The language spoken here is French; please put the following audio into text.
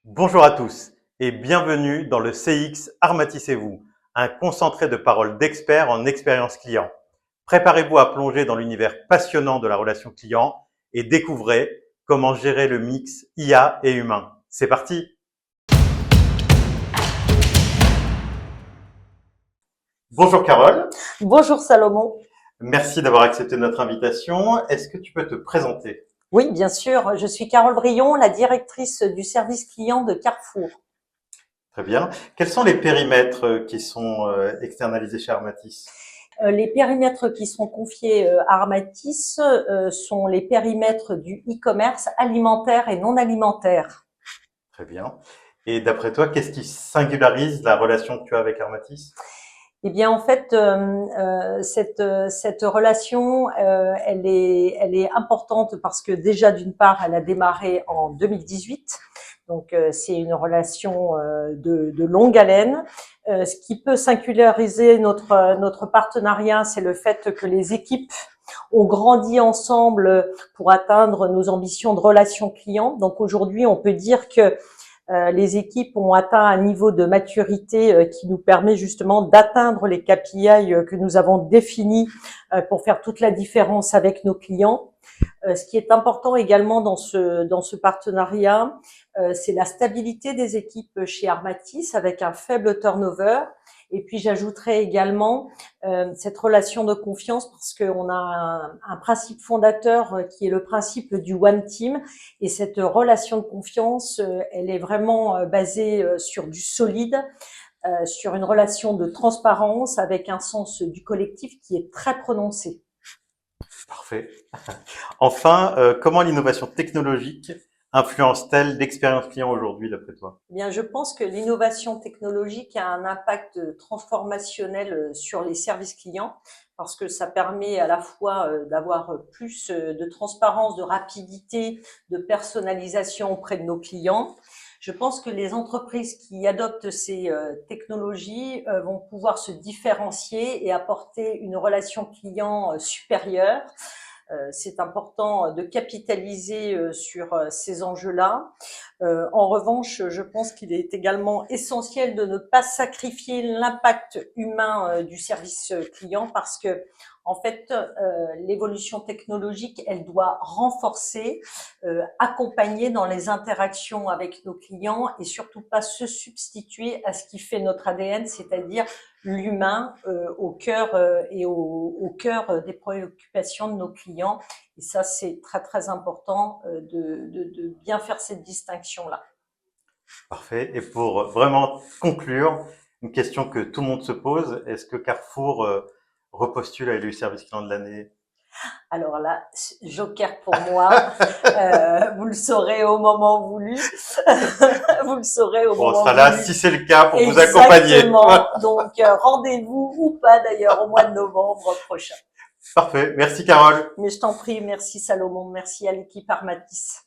Bonjour à tous et bienvenue dans le CX Armatissez-vous, un concentré de paroles d'experts en expérience client. Préparez-vous à plonger dans l'univers passionnant de la relation client et découvrez comment gérer le mix IA et humain. C'est parti! Bonjour Carole. Bonjour Salomon. Merci d'avoir accepté notre invitation. Est-ce que tu peux te présenter? Oui, bien sûr. Je suis Carole Brion, la directrice du service client de Carrefour. Très bien. Quels sont les périmètres qui sont externalisés chez Armatis? Les périmètres qui seront confiés à Armatis sont les périmètres du e-commerce alimentaire et non alimentaire. Très bien. Et d'après toi, qu'est-ce qui singularise la relation que tu as avec Armatis? Eh bien, en fait, cette relation, elle est importante parce que déjà, d'une part, elle a démarré en 2018. Donc, c'est une relation de longue haleine. Ce qui peut singulariser notre partenariat, c'est le fait que les équipes ont grandi ensemble pour atteindre nos ambitions de relation client. Donc, aujourd'hui, on peut dire que les équipes ont atteint un niveau de maturité qui nous permet justement d'atteindre les KPI que nous avons définis pour faire toute la différence avec nos clients. Ce qui est important également dans ce partenariat, c'est la stabilité des équipes chez Armatis avec un faible turnover. Et puis j'ajouterais également cette relation de confiance parce qu'on a un principe fondateur qui est le principe du One Team. Et cette relation de confiance, elle est vraiment basée sur du solide, sur une relation de transparence avec un sens du collectif qui est très prononcé. Parfait. Enfin, comment l'innovation technologique influence-t-elle l'expérience client aujourd'hui, d'après toi? Eh bien, je pense que l'innovation technologique a un impact transformationnel sur les services clients parce que ça permet à la fois d'avoir plus de transparence, de rapidité, de personnalisation auprès de nos clients. Je pense que les entreprises qui adoptent ces technologies vont pouvoir se différencier et apporter une relation client supérieure. C'est important de capitaliser sur ces enjeux-là. En revanche, je pense qu'il est également essentiel de ne pas sacrifier l'impact humain du service client parce que, en fait, l'évolution technologique, elle doit renforcer, accompagner dans les interactions avec nos clients et surtout pas se substituer à ce qui fait notre ADN, c'est-à-dire l'humain au cœur et au cœur des préoccupations de nos clients. Et ça, c'est très, très important de bien faire cette distinction-là. Parfait. Et pour vraiment conclure, une question que tout le monde se pose, est-ce que Carrefour repostule à élu service client de l'année? Alors là, joker pour moi, vous le saurez au moment voulu. Vous le saurez au Bon, on moment sera là voulu. si c'est le cas pour vous Exactement. accompagner. Donc, rendez-vous ou pas d'ailleurs au mois de novembre prochain. Parfait. Merci Carole. Mais je t'en prie, merci Salomon, merci à l'équipe Armatis.